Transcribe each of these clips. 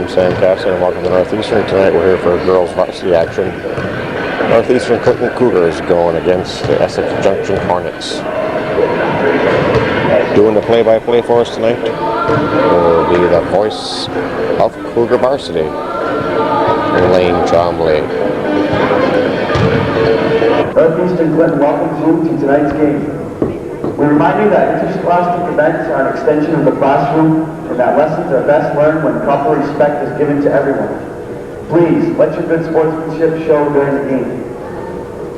I'm Sam Casson and welcome to Northeastern. Tonight we're here for girls varsity action. Northeastern Clinton Cougars going against the Essex Junction Hornets. Doing the play-by-play for us tonight will be the voice of Cougar varsity, Elaine Trombley. Northeastern Clinton welcomes you to tonight's game. We remind you that interscholastic events are an extension of the classroom and that lessons are best learned when proper respect is given to everyone. Please, let your good sportsmanship show during the game.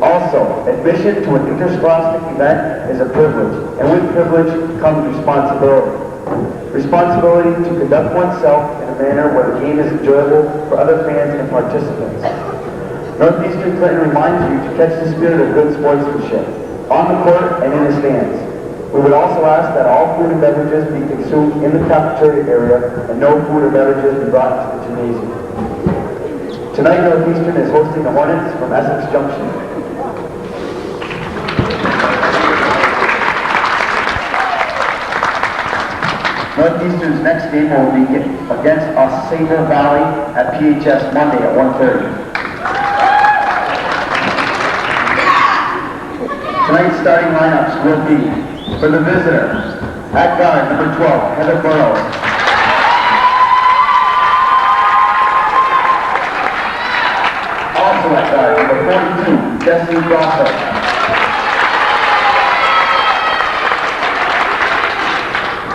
Also, admission to an interscholastic event is a privilege, and with privilege comes responsibility. Responsibility to conduct oneself in a manner where the game is enjoyable for other fans and participants. Northeastern Clinton reminds you to catch the spirit of good sportsmanship, on the court and in the stands. We would also ask that all food and beverages be consumed in the cafeteria area and no food or beverages be brought to the gymnasium. Tonight, Northeastern is hosting the Hornets from Essex Junction. Northeastern's next game will be against Ossabaw Valley at PHS Monday at 1:30. Tonight's starting lineups will be, for the visitor, at guard, number 12, Heather Burrows. Also at guard, number 42, Jesse Grosso.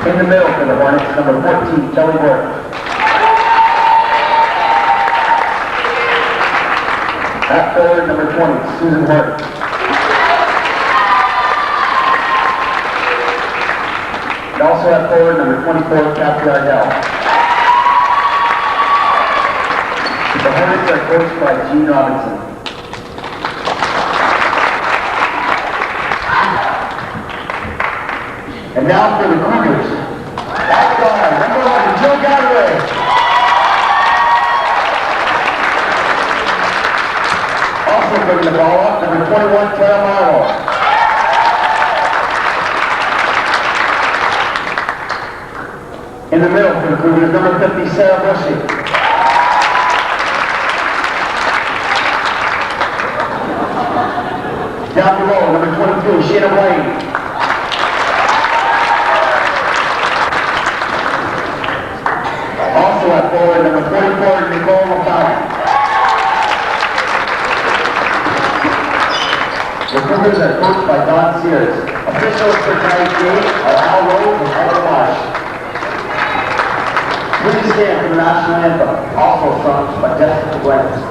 In the middle for the Hornets, number 14, Kelly Borch. At forward, number 20, Susan Horton. And also at forward, number 24, Kathy Ardell. The Hornets are coached by Gene Robinson. And now for the Cougars. At guard, number 1, Joe Gadway. Also bringing the ball up, number 21, Tara Marlowe. In the middle for the Cougars, number 50, Sarah Bushy. Down below, number 22, Sheena Blaine. Also at forward, number 44, Nicole LaFountain. The Cougars are coached by Don Sears. Officials for tonight's game are Al Rose and Heather Marsh. Please stand for the national anthem, also sung by Jessica Glenn.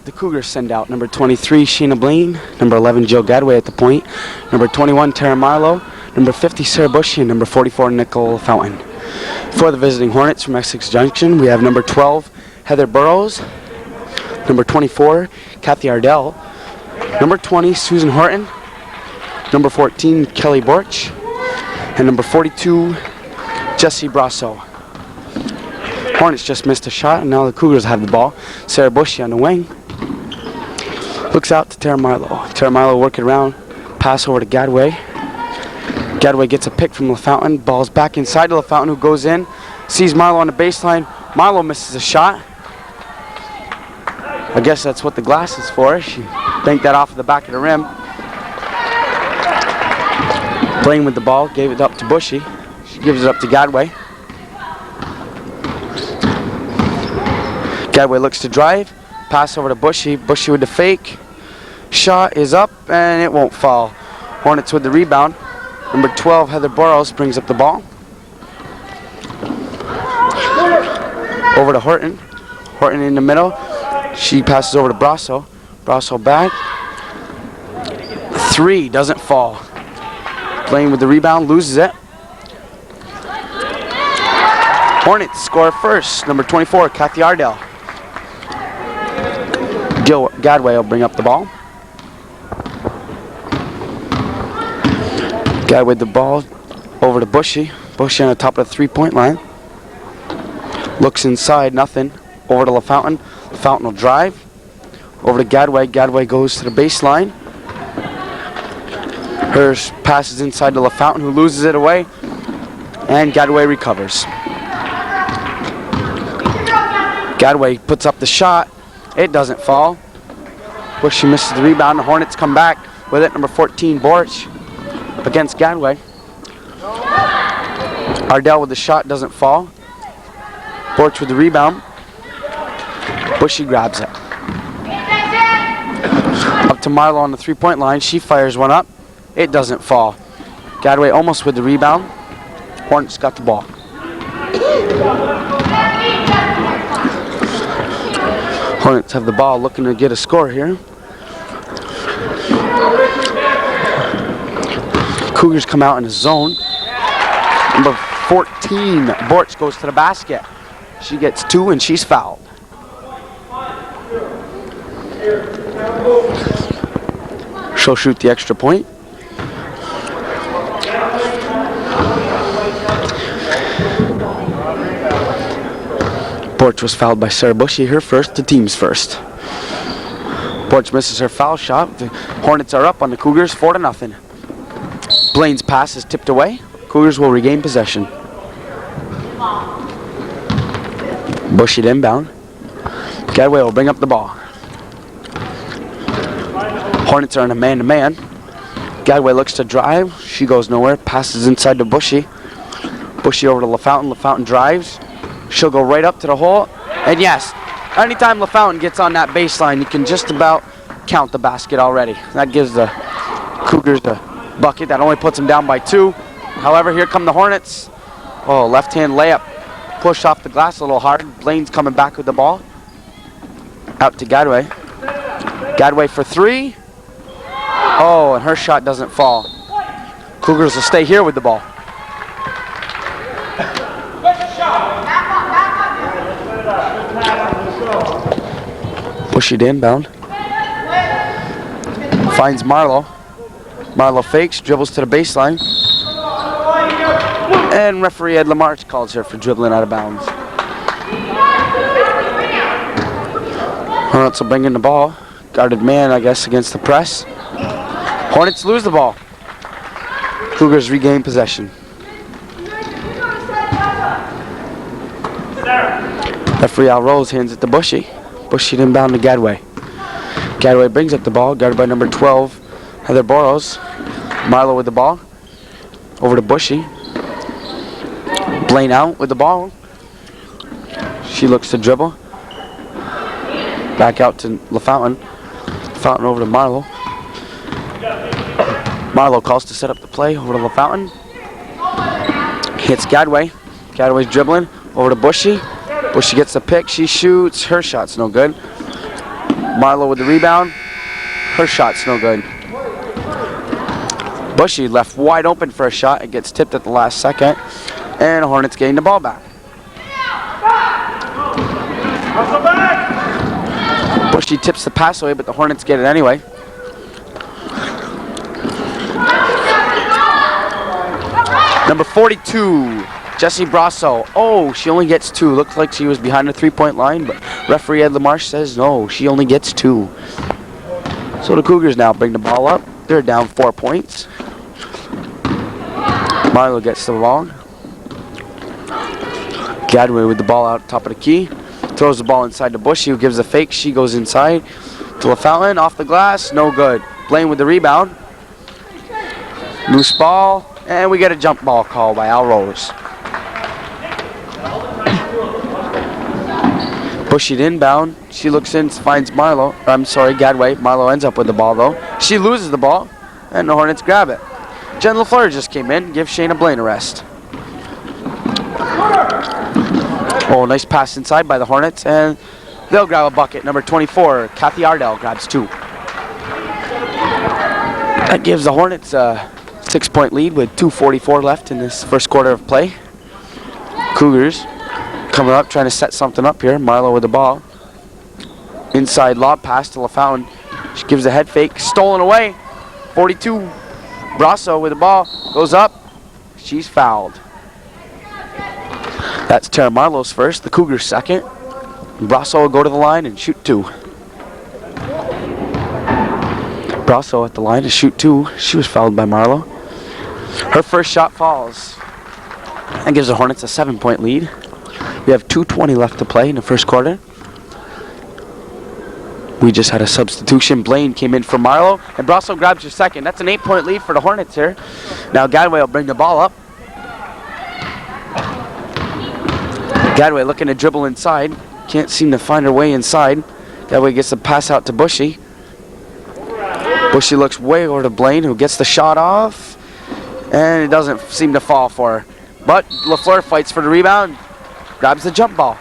The Cougars send out number 23, Sheena Blaine, number 11, Jill Gadway at the point, number 21, Tara Marlowe, number 50, Sarah Bushy, and number 44, Nicole Fountain. For the visiting Hornets from Essex Junction, we have number 12, Heather Burrows, number 24, Kathy Ardell, number 20, Susan Horton, number 14, Kelly Borch, and number 42, Jesse Brasso. Hornets just missed a shot, and now the Cougars have the ball. Sarah Bushy on the wing. Looks out to Tara Marlowe. Tara Marlowe working around. Pass over to Gadway. Gadway gets a pick from LaFountain. Ball's back inside to LaFountain, who goes in. Sees Marlowe on the baseline. Marlowe misses a shot. I guess that's what the glass is for. She banked that off of the back of the rim. Blaine with the ball, gave it up to Bushy. She gives it up to Gadway. Gadway looks to drive. Pass over to Bushy. Bushy with the fake. Shot is up and it won't fall. Hornets with the rebound. Number 12, Heather Burrows, brings up the ball. Over to Horton. Horton in the middle. She passes over to Brasso. Brasso back. 3 doesn't fall. Blaine with the rebound, loses it. Hornets score first. Number 24, Kathy Ardell. Gadway will bring up the ball. Gadway with the ball over to Bushy. Bushy on the top of the 3-point line. Looks inside, nothing. Over to LaFountain. LaFountain will drive. Over to Gadway. Gadway goes to the baseline. Hers passes inside to LaFountain, who loses it away. And Gadway recovers. Gadway puts up the shot. It doesn't fall. Bushy misses the rebound. The Hornets come back with it. Number 14, Borch against Gadway. Ardell with the shot, doesn't fall. Borch with the rebound. Bushy grabs it. Up to Marlo on the 3-point line. She fires one up. It doesn't fall. Gadway almost with the rebound. Hornets got the ball. Hornets have the ball, looking to get a score here. Cougars come out in a zone. Number 14, Borch goes to the basket. She gets 2 and she's fouled. She'll shoot the extra point. Borch was fouled by Sarah Bushy, her first, the team's first. Borch misses her foul shot. The Hornets are up on the Cougars 4-0. Blaine's pass is tipped away. Cougars will regain possession. Bushy to inbound. Gadway will bring up the ball. Hornets are in a man-to-man. Gadway looks to drive. She goes nowhere. Passes inside to Bushy. Bushy over to LaFountain. LaFountain drives. She'll go right up to the hole. And yes, anytime LaFountain gets on that baseline, you can just about count the basket already. That gives the Cougars a bucket. That only puts them down by 2. However, here come the Hornets. Oh, left-hand layup. Push off the glass a little hard. Blaine's coming back with the ball. Out to Gadway. Gadway for 3. Oh, and her shot doesn't fall. Cougars will stay here with the ball. Bushy to inbound. Finds Marlo. Marlo fakes, dribbles to the baseline. And referee Ed Lamarche calls her for dribbling out of bounds. Hornets will bring in the ball. Guarded man, I guess, against the press. Hornets lose the ball. Cougars regain possession. Referee Al Rose hands it to Bushy. Bushy inbound to Gadway. Gadway brings up the ball, guarded by number 12, Heather Burrows. Marlo with the ball. Over to Bushy. Blaine out with the ball. She looks to dribble. Back out to LaFountain. LaFountain over to Marlo. Marlo calls to set up the play. Over to LaFountain. Hits Gadway. Gadway's dribbling. Over to Bushy. Bushy gets the pick. She shoots. Her shot's no good. Marlo with the rebound. Her shot's no good. Bushy left wide open for a shot. It gets tipped at the last second. And Hornets getting the ball back. Bushy tips the pass away, but the Hornets get it anyway. Number 42, Jessie Brasso. Oh, she only gets 2. Looks like she was behind the 3-point line, but referee Ed Lamarche says no, she only gets 2. So the Cougars now bring the ball up. They're down 4 points. Marlo gets the ball. Gadway with the ball out top of the key. Throws the ball inside to Bushy, who gives a fake. She goes inside to LaFountain. Off the glass, no good. Blaine with the rebound. Loose ball. And we get a jump ball call by Al Rose. Bushy to inbound. She looks in, finds Marlowe. Gadway. Marlowe ends up with the ball though. She loses the ball, and the Hornets grab it. Jen LaFleur just came in, give Shayna Blaine a rest. Oh, nice pass inside by the Hornets, and they'll grab a bucket. Number 24, Kathy Ardell grabs 2. That gives the Hornets a 6-point lead with 2:44 left in this first quarter of play. Cougars coming up, trying to set something up here. Marlowe with the ball. Inside lob pass to LaFountain. She gives a head fake, stolen away. 42. Brasso with the ball, goes up. She's fouled. That's Tara Marlowe's first, the Cougars' second. Brasso will go to the line and shoot 2. Brasso at the line to shoot 2. She was fouled by Marlowe. Her first shot falls. That gives the Hornets a 7-point lead. We have 2:20 left to play in the first quarter. We just had a substitution. Blaine came in for Marlowe, and Brasso grabs your second. That's an 8-point lead for the Hornets here. Now Gadway will bring the ball up. Gadway looking to dribble inside. Can't seem to find her way inside. Gadway gets the pass out to Bushy. Bushy looks way over to Blaine, who gets the shot off, and it doesn't seem to fall for her. But LaFleur fights for the rebound, grabs the jump ball.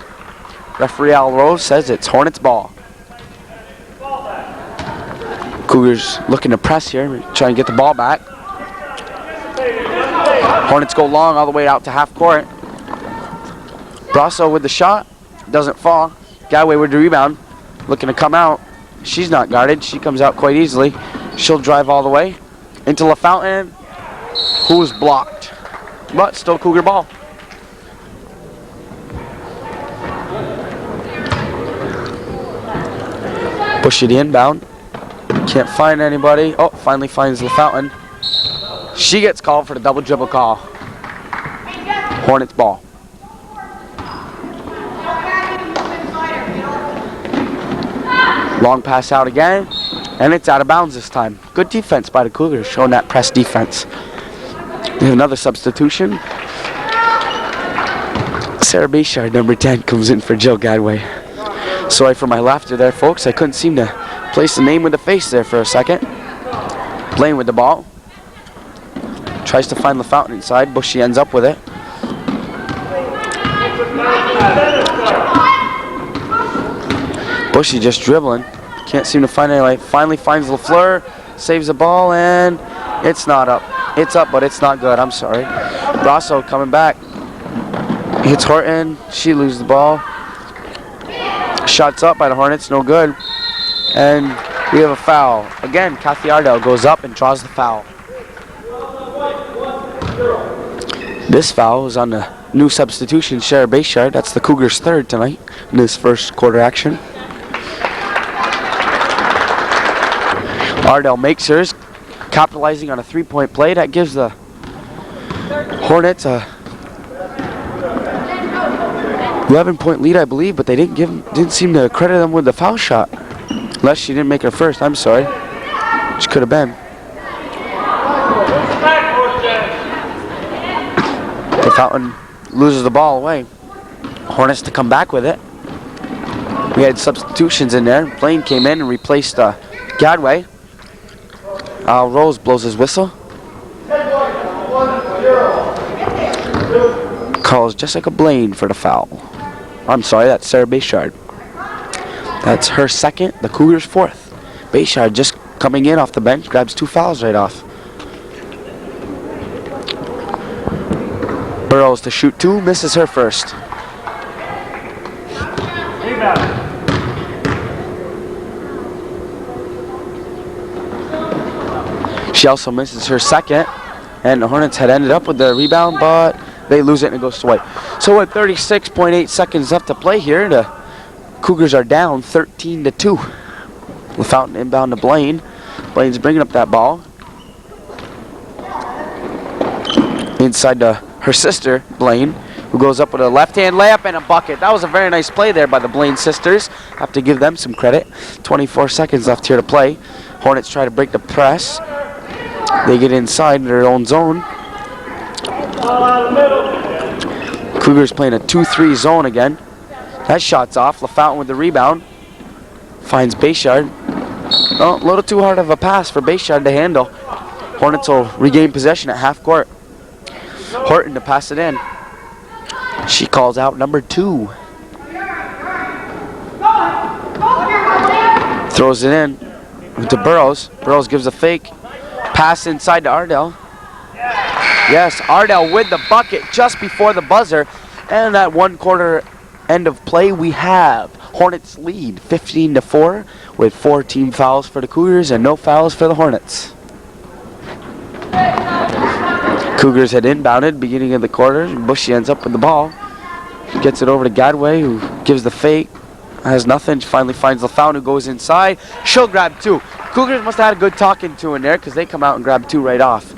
Referee Al Rose says it's Hornets ball. Cougars looking to press here, trying to get the ball back. Hornets go long all the way out to half court. Brasso with the shot, doesn't fall. Gadway with the rebound, looking to come out. She's not guarded, she comes out quite easily. She'll drive all the way into LaFountain, who's blocked, but still Cougar ball. Bushy the inbound. Can't find anybody. Oh, finally finds LaFountain. She gets called for the double dribble call. Hornets ball. Long pass out again, and it's out of bounds this time. Good defense by the Cougars, showing that press defense. We have another substitution. Sarah Bayshard, number 10, comes in for Jill Gadway. Sorry for my laughter there, folks. I couldn't seem to place the name with the face there for a second. Blaine with the ball. Tries to find LaFountain inside. Bushy ends up with it. Bushy just dribbling. Can't seem to find anybody. Finally finds LaFleur. Saves the ball, and it's not up. It's up, but it's not good. I'm sorry. Brasso coming back. Hits Horton. She loses the ball. Shots up by the Hornets, no good. And we have a foul. Again, Kathy Ardell goes up and draws the foul. This foul is on the new substitution, Sarah Bayshard. That's the Cougars' third tonight in this first quarter action. Ardell makes hers, capitalizing on a 3-point play. That gives the Hornets a 11-point lead, I believe, but they didn't seem to credit them with the foul shot. Unless she didn't make her first, I'm sorry. Which could have been. The Fountain loses the ball away. Hornets to come back with it. We had substitutions in there. Blaine came in and replaced Gadway. Rose blows his whistle. Calls Jessica Blaine for the foul. I'm sorry, that's Sarah Bayshard. That's her second, the Cougars' fourth. Bayshard just coming in off the bench, grabs 2 fouls right off. Burrows to shoot 2, misses her first. She also misses her second, and the Hornets had ended up with the rebound, but they lose it and it goes away. So with 36.8 seconds left to play here, the Cougars are down 13-2. LaFountain inbound to Blaine. Blaine's bringing up that ball. Inside to her sister, Blaine, who goes up with a left-hand layup and a bucket. That was a very nice play there by the Blaine sisters. Have to give them some credit. 24 seconds left here to play. Hornets try to break the press. They get inside their own zone. Cougars playing a 2-3 zone again. That shot's off. LaFountain with the rebound. Finds Bayshard. Oh, a little too hard of a pass for Bayshard to handle. Hornets will regain possession at half court. Horton to pass it in. She calls out number 2. Throws it in to Burrows. Burrows gives a fake. Pass inside to Ardell. Yes, Ardell with the bucket just before the buzzer. And that 1 quarter end of play, we have Hornets lead 15-4 with 4 team fouls for the Cougars and no fouls for the Hornets. Cougars had inbounded beginning of the quarter. Bushy ends up with the ball. Gets it over to Gadway, who gives the fake. Has nothing. Finally finds LaFountain, who goes inside. She'll grab 2. Cougars must have had a good talking to in there because they come out and grab 2 right off.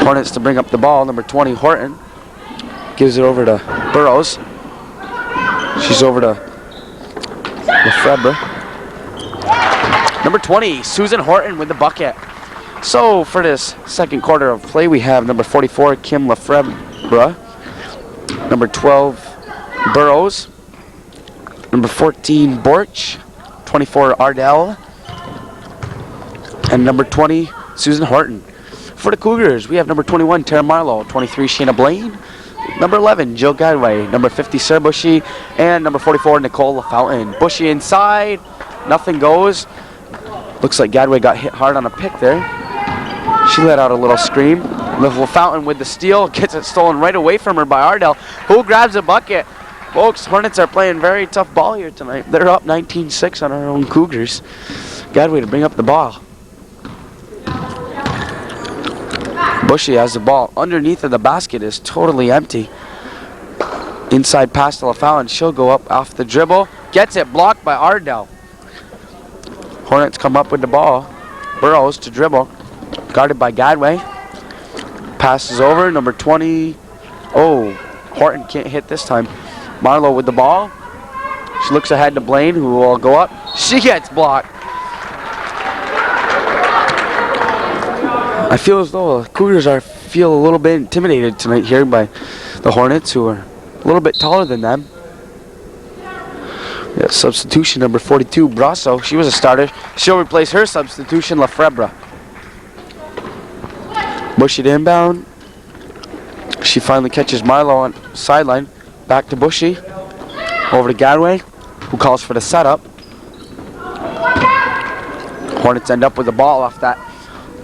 Hornets to bring up the ball. Number 20, Horton. Gives it over to Burrows. She's over to Lefebvre. Number 20, Susan Horton with the bucket. So for this second quarter of play, we have number 44, Kim Lefebvre. Number 12, Burrows. Number 14, Borch. 24, Ardell. And number 20, Susan Horton. For the Cougars, we have number 21, Tara Marlowe. 23, Shayna Blaine. Number 11, Jill Gadway. Number 50, Sarah Bushy. And number 44, Nicole LaFountain. Bushy inside. Nothing goes. Looks like Gadway got hit hard on a pick there. She let out a little scream. LaFountain with the steal. Gets it stolen right away from her by Ardell, who grabs a bucket. Folks, Hornets are playing very tough ball here tonight. They're up 19-6 on our own Cougars. Gadway to bring up the ball. Bushy has the ball. Underneath of the basket is totally empty. Inside pass to LaFountain. She'll go up off the dribble. Gets it blocked by Ardell. Hornets come up with the ball. Burrows to dribble. Guarded by Gadway. Passes over. Number 20. Oh, Horton can't hit this time. Marlowe with the ball. She looks ahead to Blaine, who will go up. She gets blocked. I feel as though the Cougars feel a little bit intimidated tonight here by the Hornets, who are a little bit taller than them. Yeah, substitution number 42, Brasso. She was a starter. She'll replace her substitution, Lefebvre. Bushy to inbound. She finally catches Marlowe on sideline. Back to Bushy. Over to Gadway, who calls for the setup. Hornets end up with the ball off that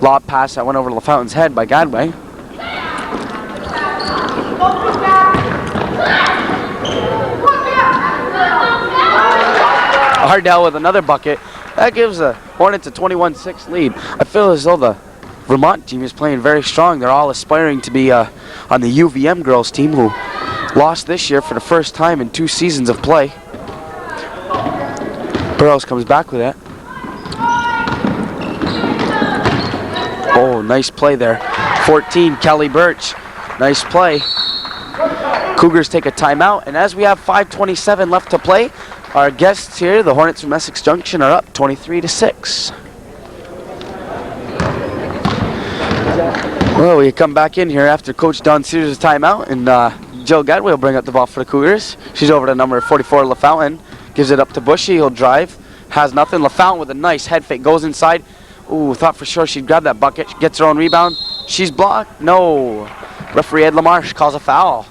lob pass that went over to LaFountain's head by Gadway. Ardell with another bucket. That gives the Hornets a 21-6 lead. I feel as though the Vermont team is playing very strong. They're all aspiring to be on the UVM girls team, who lost this year for the first time in 2 seasons of play. Burrows comes back with it. Oh, nice play there. 14, Kelly Birch. Nice play. Cougars take a timeout, and as we have 5:27 left to play, our guests here, the Hornets from Essex Junction, are up 23-6. Well, we come back in here after Coach Don Sears' timeout, and Jill Gadway will bring up the ball for the Cougars. She's over to number 44, LaFountain. Gives it up to Bushy. He'll drive. Has nothing. LaFountain with a nice head fake. Goes inside. Ooh, thought for sure she'd grab that bucket. She gets her own rebound. She's blocked. No. Referee Ed LaMarche calls a foul.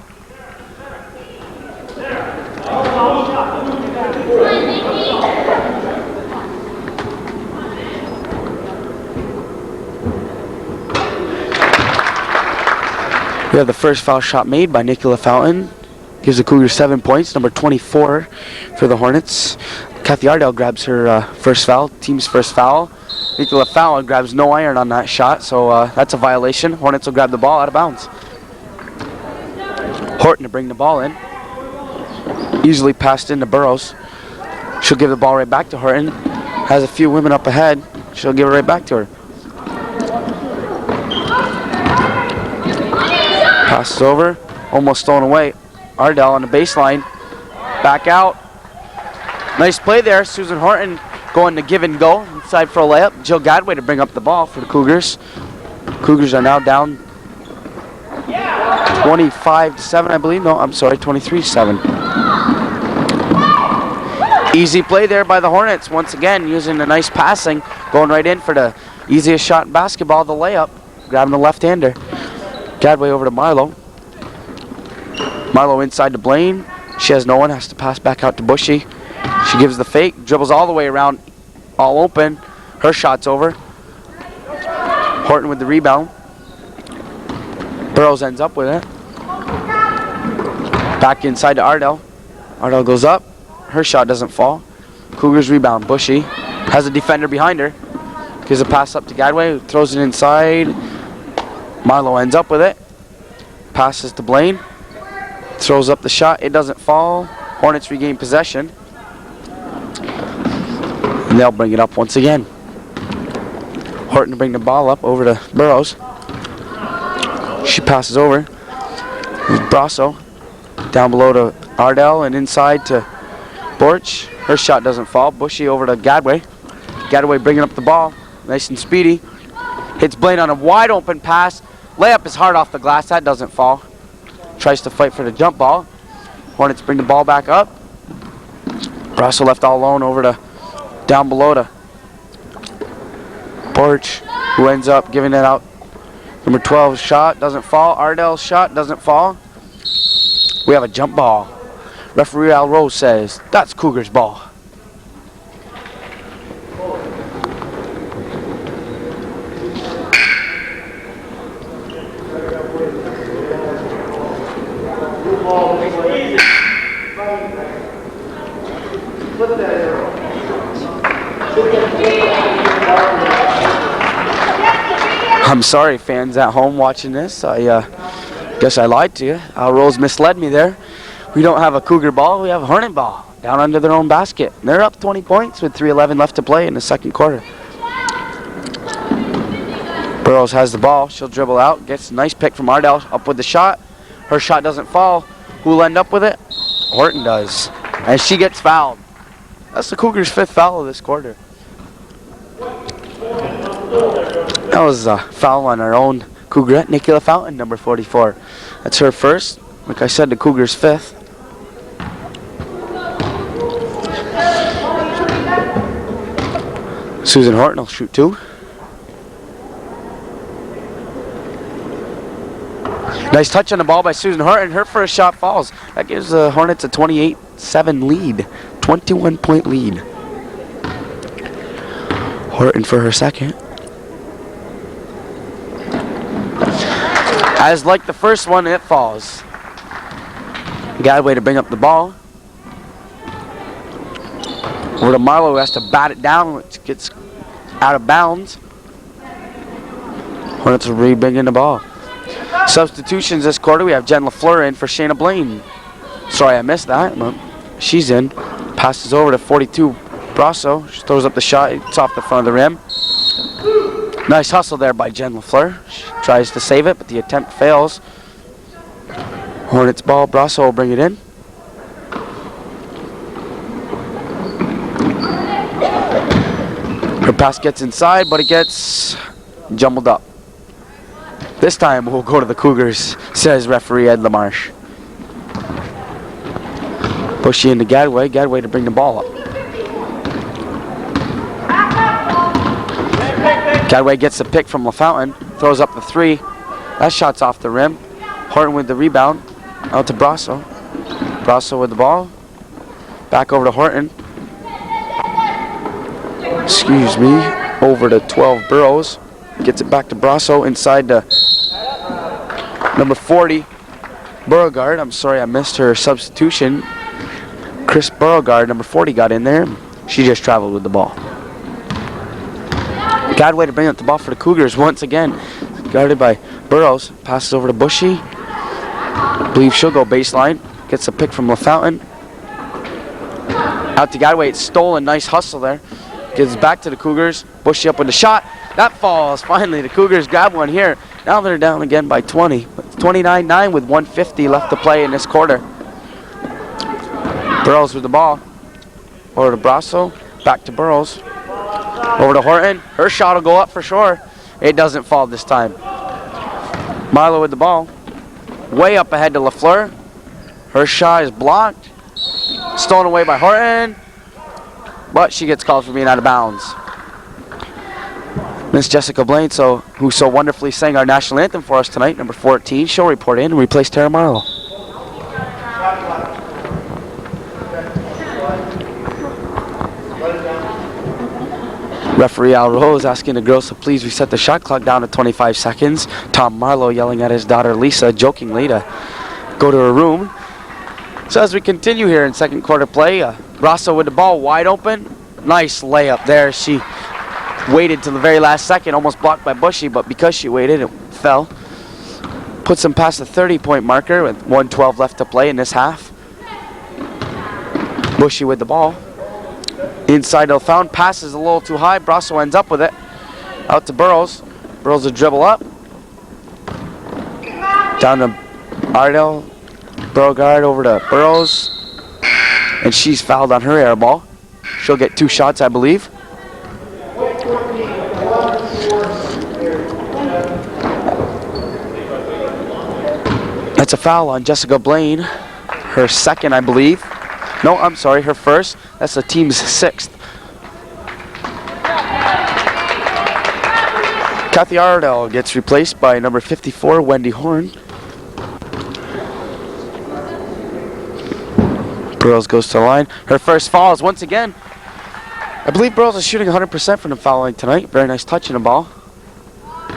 We have the first foul shot made by Nikki LaFountain. Gives the Cougars 7 points. Number 24 for the Hornets. Kathy Ardell grabs her first foul, team's first foul. Nikki LaFountain grabs no iron on that shot, so that's a violation. Hornets will grab the ball out of bounds. Horton to bring the ball in. Easily passed into Burrows. She'll give the ball right back to Horton. Has a few women up ahead. She'll give it right back to her. Passes over. Almost stolen away. Ardell on the baseline. Back out. Nice play there. Susan Horton going to give and go inside for a layup. Jill Gadway to bring up the ball for the Cougars. Cougars are now down 25-7, I believe. No, I'm sorry, 23-7. Easy play there by the Hornets. Once again, using the nice passing, going right in for the easiest shot in basketball, the layup. Grabbing the left-hander. Gadway over to Marlowe. Marlowe inside to Blaine. She has no one, has to pass back out to Bushy. She gives the fake, dribbles all the way around, all open. Her shot's over. Horton with the rebound. Burrows ends up with it. Back inside to Ardell. Ardell goes up. Her shot doesn't fall. Cougars rebound. Bushy has a defender behind her. Gives a pass up to Gadway, who throws it inside. Marlowe ends up with it. Passes to Blaine. Throws up the shot. It doesn't fall. Hornets regain possession. And they'll bring it up once again. Horton to bring the ball up over to Burrows. She passes over. Brasso down below to Ardell and inside to Borch. Her shot doesn't fall. Bushy over to Gadway. Gadway bringing up the ball. Nice and speedy. Hits Blaine on a wide open pass. Layup is hard off the glass. That doesn't fall. Tries to fight for the jump ball. Hornets bring the ball back up. Brasso left all alone over to down below to Borch, who ends up giving it out. Number 12 shot doesn't fall. Ardell's shot doesn't fall. We have a jump ball. Referee Al Rose says that's Cougars ball. I'm sorry, fans at home watching this. I guess I lied to you. Al Rose misled me there. We don't have a Cougar ball. We have a Hornet ball down under their own basket. They're up 20 points with 3:11 left to play in the second quarter. Burrows has the ball. She'll dribble out. Gets a nice pick from Ardell. Up with the shot. Her shot doesn't fall. Who'll end up with it? Horton does. And she gets fouled. That's the Cougars' 5th foul of this quarter. That was a foul on our own Cougarette, Nicola Fountain, number 44. That's her first. Like I said, the Cougars' 5th. Susan Horton will shoot 2. Nice touch on the ball by Susan Horton. Her first shot falls. That gives the Hornets a 28-7 lead. 21-point lead. Horton for her second. As like the first one, it falls. Gadway to bring up the ball. Over to Marlowe, who has to bat it down, which gets out of bounds. Hornets will re-bring in the ball. Substitutions this quarter, we have Jen LaFleur in for Shayna Blaine. Sorry I missed that, but she's in. Passes over to 42 Brasso. She throws up the shot. It's off the front of the rim. Nice hustle there by Jen LaFleur. She tries to save it, but the attempt fails. Hornets ball. Brasso will bring it in. Her pass gets inside, but it gets jumbled up. This time we'll go to the Cougars, says referee Ed LaMarche. Bushy into Gadway. Gadway to bring the ball up. Gadway gets the pick from LaFountain. Throws up the 3. That shot's off the rim. Horton with the rebound. Out to Brasso. Brasso with the ball. Back over to Horton. Excuse me. Over to 12 Burrows. Gets it back to Brasso inside to number 40. Beauregard. I'm sorry I missed her substitution. Chris Beauregard, number 40, got in there. She just traveled with the ball. Gadway to bring up the ball for the Cougars once again. Guarded by Burrows. Passes over to Bushy. I believe she'll go baseline. Gets a pick from LaFountain. Out to Gadway. It's stolen. Nice hustle there. Gives back to the Cougars. Bushy up with the shot. That falls. Finally, the Cougars grab one here. Now they're down again by 20. 29-9 with 1:50 left to play in this quarter. Burrows with the ball. Over to Brasso. Back to Burrows. Over to Horton. Her shot will go up for sure. It doesn't fall this time. Marlowe with the ball. Way up ahead to LaFleur. Her shot is blocked. Stolen away by Horton. But she gets called for being out of bounds. Miss Jessica Blaine, who so wonderfully sang our national anthem for us tonight, number 14, she'll report in and replace Tara Marlowe. Referee Al Rose asking the girls to please reset the shot clock down to 25 seconds. Tom Marlowe yelling at his daughter Lisa jokingly to go to her room. So as we continue here in second quarter play, Rosso with the ball wide open. Nice layup there. She waited till the very last second, almost blocked by Bushy, but because she waited, it fell. Puts them past the 30-point marker with 1:12 left to play in this half. Bushy with the ball. Inside to Fountain, passes a little too high. Brasso ends up with it. Out to Burrows. Burrows will dribble up. Down to Ardell. Beauregard over to Burrows. And she's fouled on her air ball. She'll get 2 shots, I believe. That's a foul on Jessica Blaine. Her second, I believe. No, I'm sorry, her first. That's the team's 6th. Kathy Ardell gets replaced by number 54, Wendy Horn. Burrows goes to the line. Her first foul is once again. I believe Burrows is shooting 100% from the foul line tonight. Very nice touch in the ball.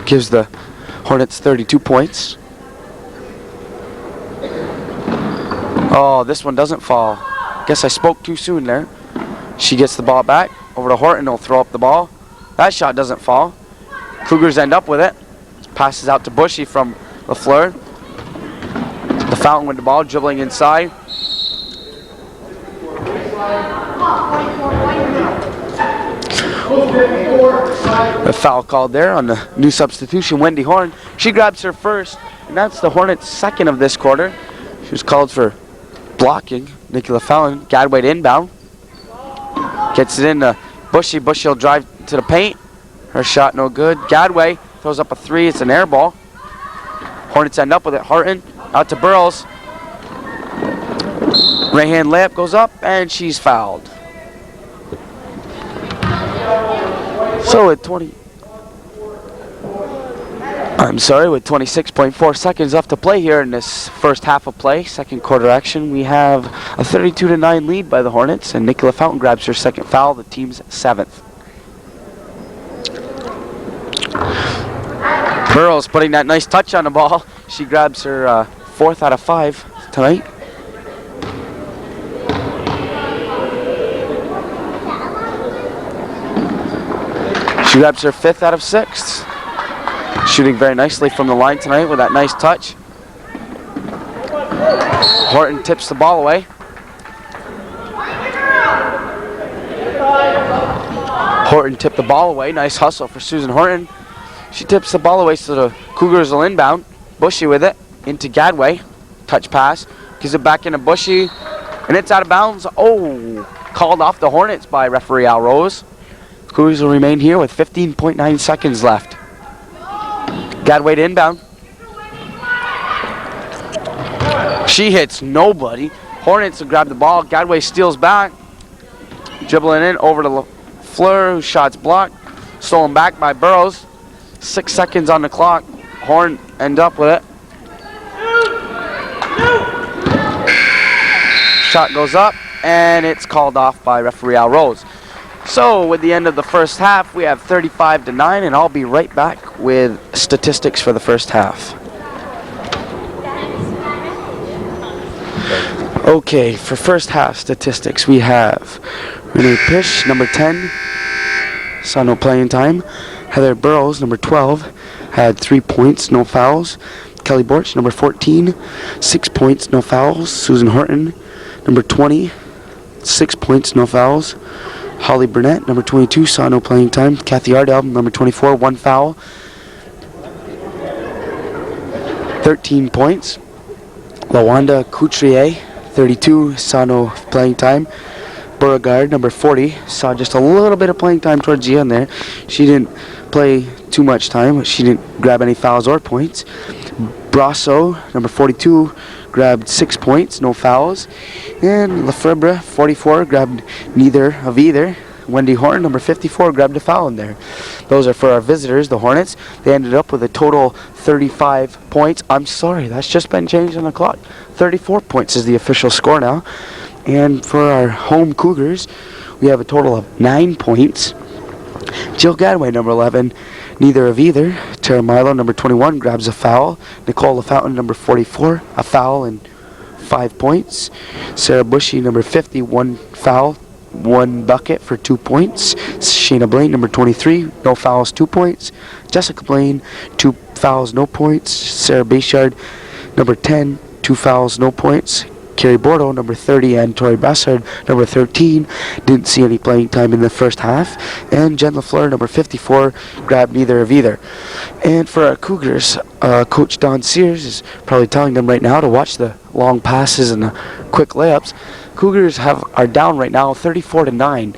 Gives the Hornets 32 points. Oh, this one doesn't fall. Guess I spoke too soon there. She gets the ball back. Over to Horton, he'll throw up the ball. That shot doesn't fall. Cougars end up with it. Passes out to Bushy from LaFleur. The Fountain with the ball, dribbling inside. A foul called there on the new substitution, Wendy Horn. She grabs her first, and that's the Hornets' second of this quarter. She was called for blocking. Nicola Fallon, Gadway to inbound. Gets it in to Bushy. Bushy will drive to the paint. Her shot no good. Gadway throws up a 3. It's an air ball. Hornets end up with it. Horton out to Burrows. Right hand layup goes up, and she's fouled. So with 26.4 seconds left to play here in this first half of play, second quarter action, we have a 32-9 lead by the Hornets, and Nicola Fountain grabs her second foul, the team's 7th. Burrows putting that nice touch on the ball. She grabs her 4th out of 5 tonight. She grabs her 5th out of 6. Shooting very nicely from the line tonight with that nice touch. Horton tips the ball away. Horton tipped the ball away. Nice hustle for Susan Horton. She tips the ball away so the Cougars will inbound. Bushy with it into Gadway. Touch pass. Gives it back into Bushy. And it's out of bounds. Oh, called off the Hornets by referee Al Rose. Cougars will remain here with 15.9 seconds left. Gadway to inbound. She hits nobody. Hornets will grab the ball. Gadway steals back. Dribbling in over to LaFleur, whose shot's blocked. Stolen back by Burrows. 6 seconds on the clock. Horn end up with it. Shot goes up, and it's called off by referee Al Rose. So with the end of the first half, we have 35-9, and I'll be right back with statistics for the first half. Okay, for first half statistics, we have Renee Pish, number 10, saw no playing time. Heather Burrows, number 12, had 3 points, no fouls. Kelly Borch, number 14, 6 points, no fouls. Susan Horton, number 20, 6 points, no fouls. Holly Burnett, number 22, saw no playing time. Kathy Ardell, number 24, 1 foul. 13 points. LaWanda Coutrier, 32, saw no playing time. Beauregard, number 40, saw just a little bit of playing time towards the end there. She didn't play too much time. She didn't grab any fouls or points. Brasso, number 42, grabbed 6 points, no fouls. And Lefebvre, 44, grabbed neither of either. Wendy Horton, number 54, grabbed a foul in there. Those are for our visitors, the Hornets. They ended up with a total 35 points. I'm sorry, that's just been changed on the clock. 34 points is the official score now. And for our home Cougars, we have a total of 9 points. Jill Gadway, number 11, neither of either. Tara Milo, number 21, grabs a foul. Nicole LaFountain, number 44, a foul and 5 points. Sarah Bushy, number 50, 1 foul, 1 bucket for 2 points. Shayna Blaine, number 23, no fouls, 2 points. Jessica Blaine, 2 fouls, no points. Sarah Bayshard, number 10, 2 fouls, no points. Carrie Bordeaux, number 30, and Tori Brassard, number 13, didn't see any playing time in the first half. And Jen LaFleur, number 54, grabbed neither of either. And for our Cougars, Coach Don Sears is probably telling them right now to watch the long passes and the quick layups. Cougars are down right now 34-9.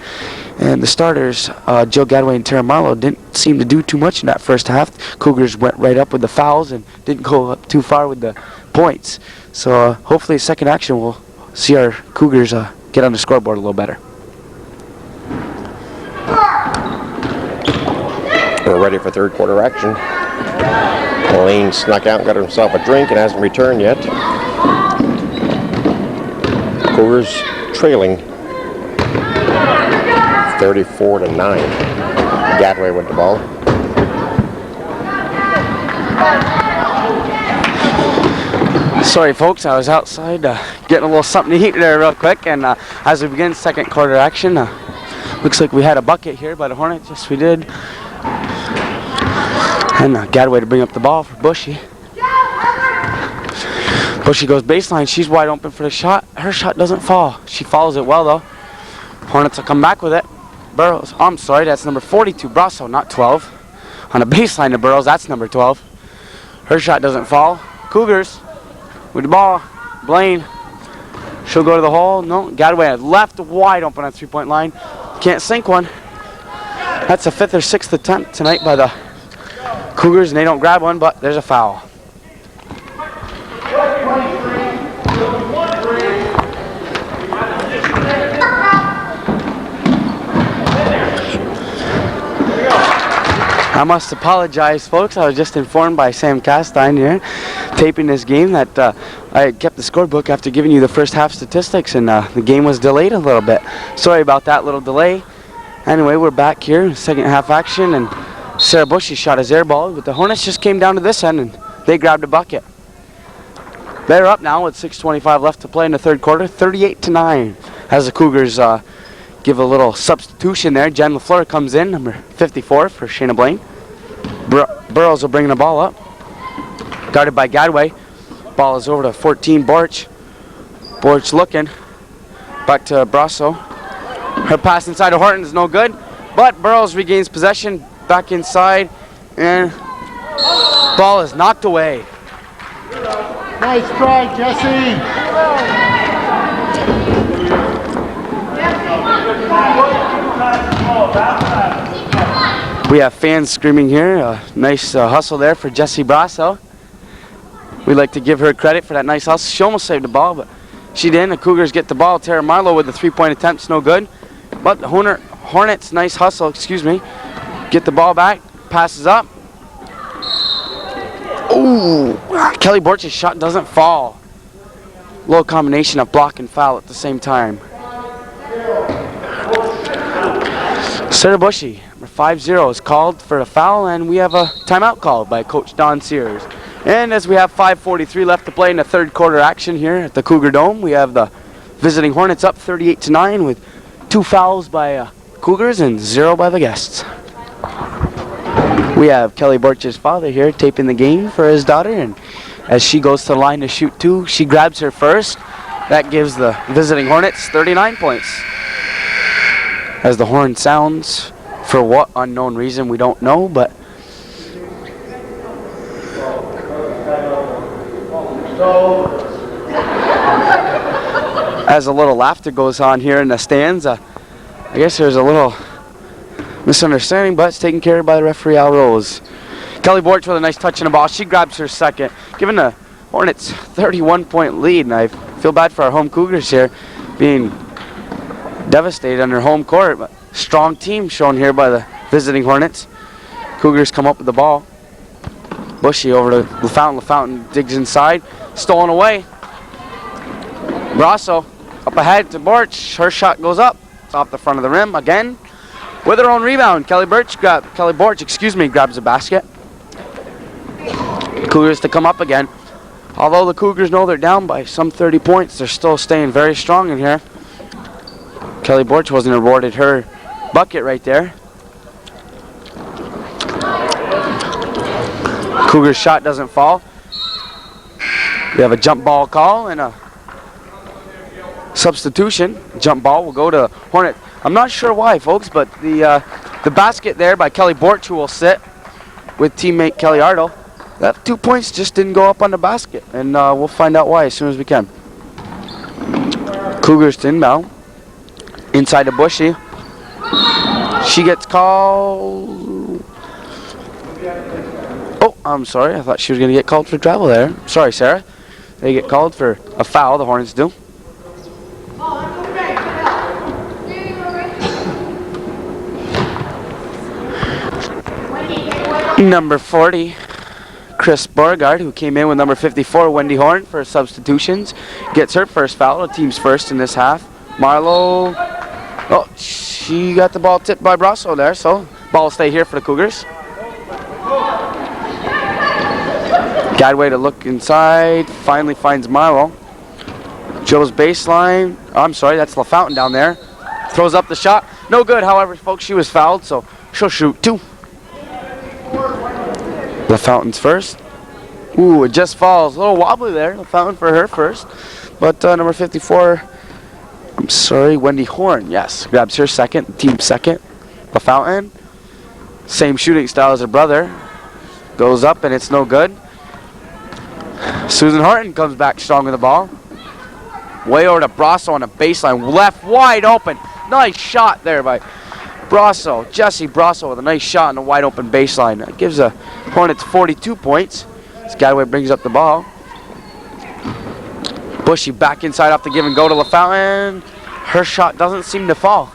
And the starters, Jill Gadway and Tara Marlowe, didn't seem to do too much in that first half. Cougars went right up with the fouls and didn't go up too far with the points. So hopefully second action we'll see our Cougars get on the scoreboard a little better. We're ready for third quarter action. Lane snuck out and got himself a drink and hasn't returned yet. Cougars trailing 34-9. Gadway with the ball. Sorry folks, I was outside getting a little something to eat there real quick, and as we begin second quarter action, looks like we had a bucket here by the Hornets. Yes, we did. And Gadway to bring up the ball for Bushy. Bushy goes baseline. She's wide open for the shot. Her shot doesn't fall. She follows it well though. Hornets will come back with it. Burrows, I'm sorry, that's number 42, Brasso, not 12. On a baseline to Burrows, that's number 12. Her shot doesn't fall. Cougars with the ball. Blaine, she'll go to the hole. No, Gadway left wide open on 3-point line. Can't sink one. That's the 5th or 6th attempt tonight by the Cougars, and they don't grab one, but there's a foul. I must apologize, folks. I was just informed by Sam Castine here, taping this game, that I kept the scorebook after giving you the first half statistics, and the game was delayed a little bit. Sorry about that little delay. Anyway, we're back here, second half action, and Sarah Bushy shot his air ball, but the Hornets just came down to this end, and they grabbed a bucket. They're up now with 6:25 left to play in the third quarter, 38-9, as the Cougars give a little substitution there. Jen LaFleur comes in, number 54 for Shayna Blaine. Burrows will bring the ball up. Guarded by Gadway. Ball is over to 14, Borch. Borch looking. Back to Brasso. Her pass inside of Horton is no good, but Burrows regains possession. Back inside, and ball is knocked away. Nice try, Jesse. We have fans screaming here. Nice hustle there for Jessie Brasso. We'd like to give her credit for that nice hustle. She almost saved the ball, but she didn't. The Cougars get the ball. Tara Marlowe with the 3-point attempt, no good. But the Hornets, nice hustle, get the ball back, passes up. Ooh, Kelly Borch's shot doesn't fall. Little combination of block and foul at the same time. Sarah Bushy, number 50, is called for a foul, and we have a timeout called by Coach Don Sears. And as we have 5:43 left to play in the third quarter action here at the Cougar Dome, we have the visiting Hornets up 38-9 with 2 fouls by Cougars and 0 by the guests. We have Kelly Borch's father here taping the game for his daughter, and as she goes to the line to shoot 2, she grabs her first. That gives the visiting Hornets 39 points. As the horn sounds, for what unknown reason we don't know, but as a little laughter goes on here in the stands. I guess there's a little misunderstanding, but it's taken care of by the referee, Al Rose. Kelly Borch with a nice touch on the ball. She grabs her second, giving the Hornets 31-point lead, and I feel bad for our home Cougars here, being devastated on their home court. But strong team shown here by the visiting Hornets. Cougars come up with the ball. Bushy over to LaFountain. LaFountain digs inside, stolen away. Brasso up ahead to Borch. Her shot goes up. It's off the front of the rim again. With her own rebound, Kelly Borch grabs the basket. Cougars to come up again. Although the Cougars know they're down by some 30 points, they're still staying very strong in here. Kelly Borch wasn't awarded her bucket right there. Cougars shot doesn't fall. We have a jump ball call and a substitution. Jump ball will go to Hornet. I'm not sure why, folks, but the basket there by Kelly Borch, who will sit with teammate Kelly Ardle, that 2 points just didn't go up on the basket, and we'll find out why as soon as we can. Cougars to inbound. Inside to Bushy. She gets called. Oh, I'm sorry. I thought she was going to get called for travel there. Sorry, Sarah. They get called for a foul, the Hornets do. Number 40, Chris Beauregard, who came in with number 54, Wendy Horn, for substitutions, gets her first foul, the team's first in this half. Marlowe, oh, she got the ball tipped by Brasso there, so ball will stay here for the Cougars. Gadway to look inside, finally finds Marlowe. Joe's baseline, oh, I'm sorry, that's LaFountain down there. Throws up the shot, no good, however, folks, she was fouled, so she'll shoot two. LaFountain's first. Ooh, it just falls. A little wobbly there. LaFountain for her first. But number 54, I'm sorry, Wendy Horn, yes, grabs her second, team second. LaFountain, same shooting style as her brother. Goes up and it's no good. Susan Horton comes back strong with the ball. Way over to Brasso on the baseline. Left wide open. Nice shot there by Brasso, Jesse Brasso with a nice shot on the wide open baseline. That gives the Hornets 42 points. This Gadway brings up the ball. Bushy back inside off the give and go to LaFountain. Her shot doesn't seem to fall,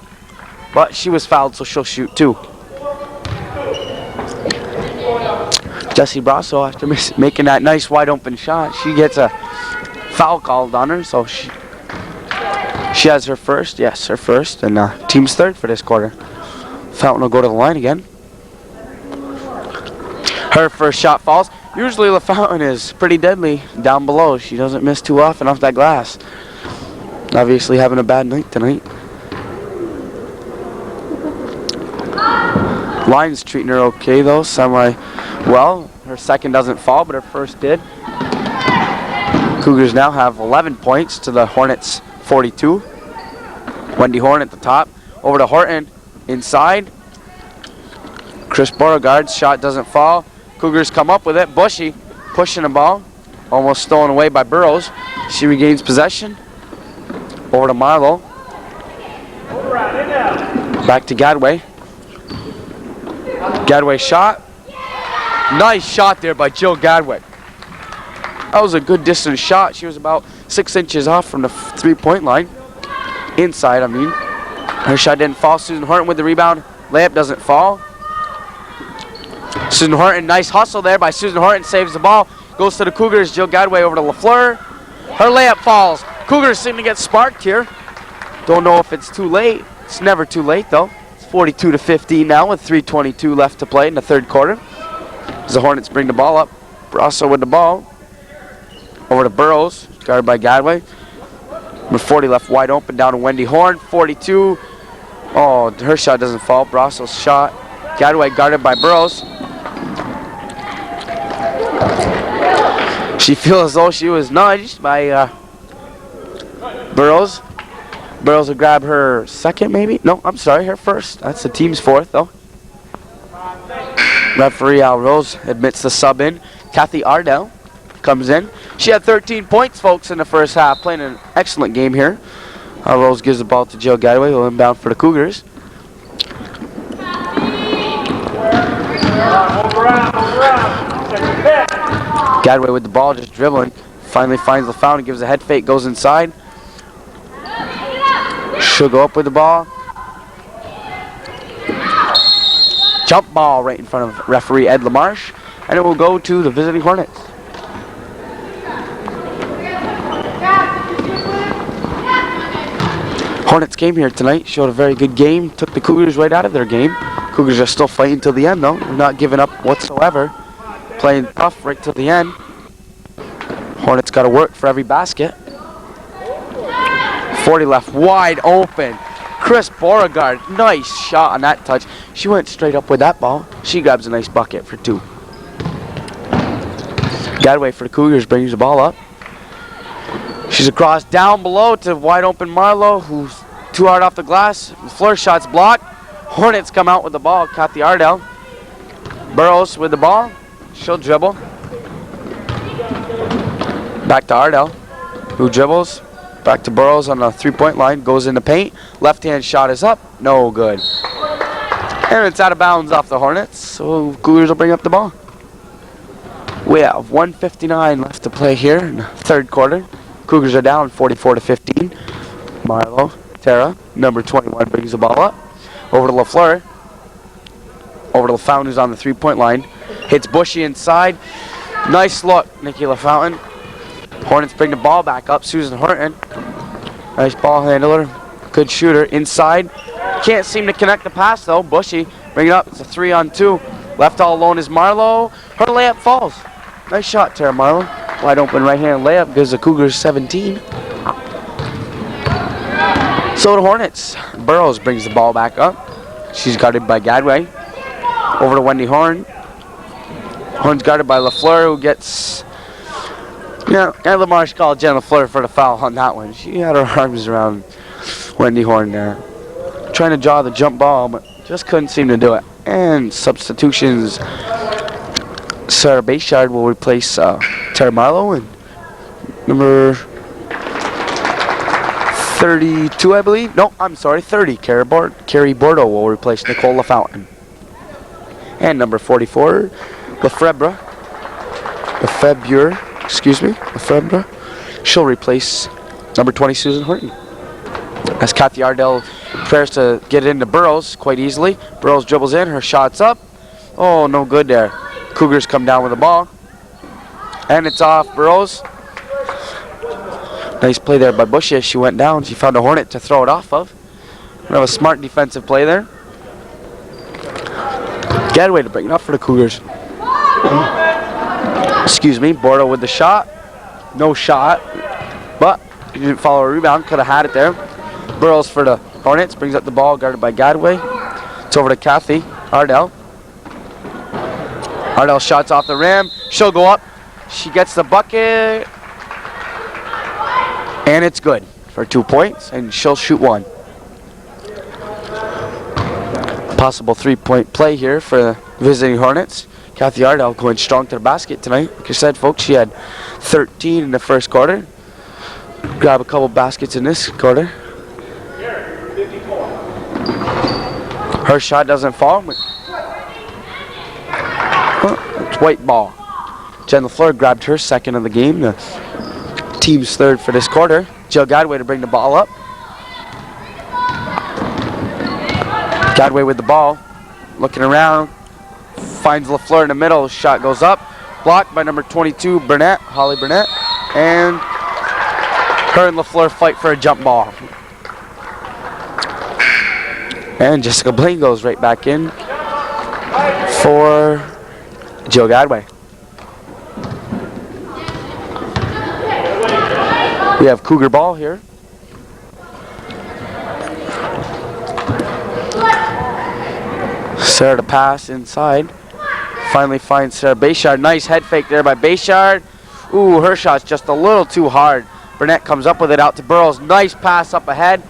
but she was fouled, so she'll shoot two. Jesse Brasso, after making that nice wide open shot, she gets a foul called on her, so she has her first, yes, her first, and team's third for this quarter. Fountain will go to the line again. Her first shot falls. Usually LaFountain is pretty deadly down below. She doesn't miss too often off that glass. Obviously having a bad night tonight. Line's treating her okay though, semi-well. Her second doesn't fall, but her first did. Cougars now have 11 points to the Hornets 42. Wendy Horn at the top. Over to Horton. Inside. Chris Beauregard's shot doesn't fall. Cougars come up with it. Bushy pushing the ball. Almost stolen away by Burrows. She regains possession. Over to Marlowe. Back to Gadway. Gadway shot. Nice shot there by Jill Gadway. That was a good distance shot. She was about 6 inches off from the three-point line. Inside, I mean. Her shot didn't fall. Susan Horton with the rebound. Layup doesn't fall. Susan Horton, nice hustle there by Susan Horton. Saves the ball. Goes to the Cougars. Jill Gadway over to LaFleur. Her layup falls. Cougars seem to get sparked here. Don't know if it's too late. It's never too late, though. It's 42-15 now with 3:22 left to play in the third quarter. As the Hornets bring the ball up. Brasso with the ball. Over to Burrows. Guarded by Gadway. Number 40 left wide open down to Wendy Horn. 42. Oh, her shot doesn't fall. Brasso's shot. Gadway guarded by Burrows. She feels as though she was nudged by Burrows. Burrows will grab her second, maybe? No, I'm sorry, her first. That's the team's fourth, though. Referee Al Rose admits the sub in. Kathy Ardell comes in. She had 13 points, folks, in the first half, playing an excellent game here. Rose gives the ball to Jill Gadway, who inbound for the Cougars. Gadway with the ball, just dribbling. Finally finds the foul and gives a head fake, goes inside. She'll go up with the ball. Jump ball right in front of referee Ed LaMarche, and it will go to the visiting Hornets. Hornets came here tonight, showed a very good game, took the Cougars right out of their game. Cougars are still fighting till the end though, they're not giving up whatsoever. Playing tough right till the end. Hornets got to work for every basket. 40 left, wide open. Chris Beauregard, nice shot on that touch. She went straight up with that ball. She grabs a nice bucket for 2. Gadway for the Cougars brings the ball up. She's across down below to wide open Marlowe, who's too hard off the glass. The floor shot's blocked. Hornets come out with the ball. Kathy Ardell. Burrows with the ball. She'll dribble. Back to Ardell, who dribbles. Back to Burrows on the 3-point line. Goes in the paint. Left-hand shot is up. No good. And it's out of bounds off the Hornets. So Cougars will bring up the ball. We have 1:59 left to play here in the third quarter. Cougars are down 44-15. Marlowe, Tara, number 21, brings the ball up. Over to LaFleur. Over to LaFountain, who's on the 3-point line. Hits Bushy inside. Nice look, Nikki LaFountain. Hornets bring the ball back up. Susan Horton. Nice ball handler. Good shooter. Inside. Can't seem to connect the pass though. Bushy bring it up. It's a 3-on-2. Left all alone is Marlowe. Her layup falls. Nice shot, Tara Marlowe. Wide open right-hand layup gives the Cougars 17. So the Hornets. Burrows brings the ball back up. She's guarded by Gadway. Over to Wendy Horn. Horn's guarded by LaFleur, who gets... Yeah, and LaMarche called Jen LaFleur for the foul on that one. She had her arms around Wendy Horn there. Trying to draw the jump ball, but just couldn't seem to do it. And substitutions. Sarah Bayshard will replace Tara Marlowe, and number 32, I believe. No, I'm sorry, 30. Carrie Bordeaux will replace Nicole LaFountain. And number 44, Lefebvre. She'll replace number 20, Susan Horton. As Kathy Ardell prepares to get into Burrows quite easily. Burrows dribbles in, her shot's up. Oh, no good there. Cougars come down with the ball. And it's off Burrows. Nice play there by Bushy as she went down. She found a Hornet to throw it off of. Kind of a smart defensive play there. Gadway to bring it up for the Cougars. Bordeaux with the shot. No shot. But he didn't follow a rebound. Could have had it there. Burrows for the Hornets. Brings up the ball guarded by Gadway. It's over to Kathy Ardell. Ardell shots off the rim. She'll go up. She gets the bucket. And it's good for 2 points. And she'll shoot 1. Possible 3-point play here for the visiting Hornets. Kathy Ardell going strong to the basket tonight. Like I said, folks, she had 13 in the first quarter. Grab a couple baskets in this quarter. Her shot doesn't fall. It's white ball. Jen LaFleur grabbed her second of the game. The team's third for this quarter. Jill Gadway to bring the ball up. Gadway with the ball. Looking around. Finds LaFleur in the middle. Shot goes up. Blocked by number 22, Burnett, Holly Burnett. And her and LaFleur fight for a jump ball. And Jessica Blaine goes right back in for Jill Gadway. We have Cougar ball here. Sarah to pass inside. Finally finds Sarah Bayshard. Nice head fake there by Bayshard. Ooh, her shot's just a little too hard. Burnett comes up with it out to Burrows. Nice pass up ahead.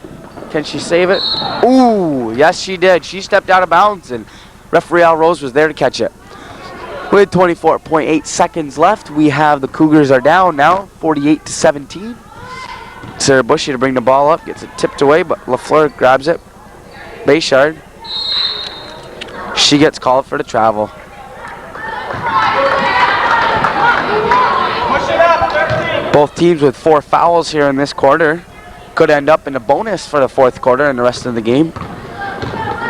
Can she save it? Ooh, yes she did. She stepped out of bounds and referee Al Rose was there to catch it. With 24.8 seconds left, we have the Cougars are down now, 48-17. Sarah Bushy to bring the ball up, gets it tipped away, but LaFleur grabs it. Bayshard. She gets called for the travel. Both teams with 4 fouls here in this quarter. Could end up in a bonus for the fourth quarter and the rest of the game.